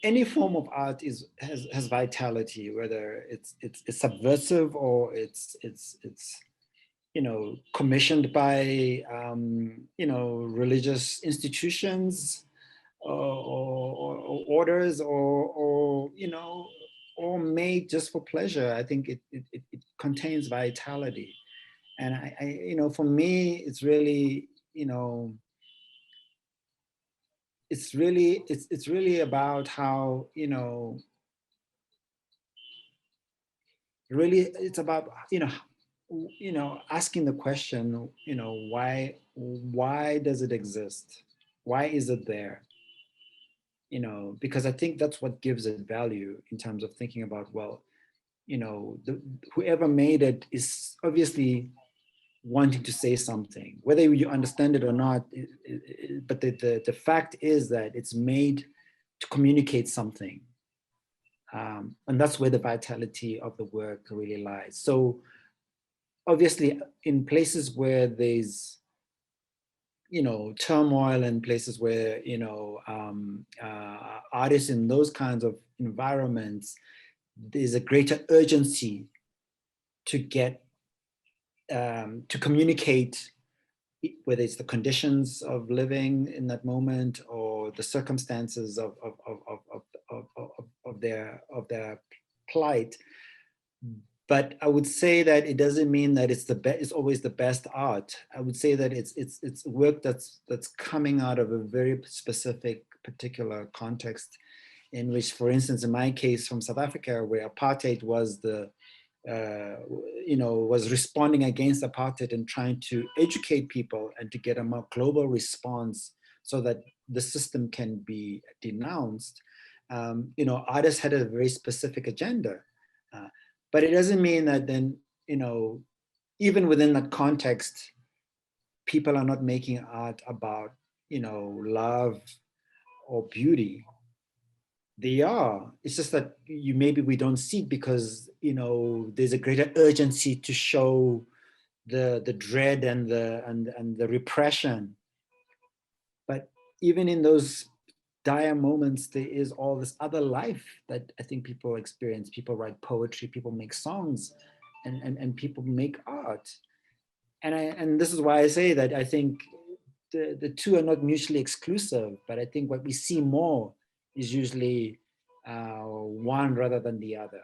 any form of art has vitality, whether it's subversive or it's commissioned by religious institutions or orders or made just for pleasure. I think it contains vitality, and for me, it's really it's really about how really it's about asking the question, why does it exist, why is it there, because I think that's what gives it value in terms of thinking about, well, whoever made it is obviously wanting to say something, whether you understand it or not. But the fact is that it's made to communicate something. And that's where the vitality of the work really lies. So obviously in places where there's turmoil, and places where artists in those kinds of environments, there's a greater urgency to get to communicate, whether it's the conditions of living in that moment or the circumstances of their plight. But I would say that it doesn't mean that it's always the best art. I would say that it's work that's coming out of a very specific, particular context, in which, for instance, in my case from South Africa, where apartheid was was responding against apartheid and trying to educate people and to get a more global response so that the system can be denounced. Artists had a very specific agenda. Uh, but it doesn't mean that then, even within that context, people are not making art about, love or beauty. They are. It's just that maybe we don't see it because, there's a greater urgency to show the dread and the repression. But even in those dire moments, there is all this other life that I think people experience. People write poetry, people make songs, and people make art. And this is why I say that I think the two are not mutually exclusive, but I think what we see more is usually one rather than the other.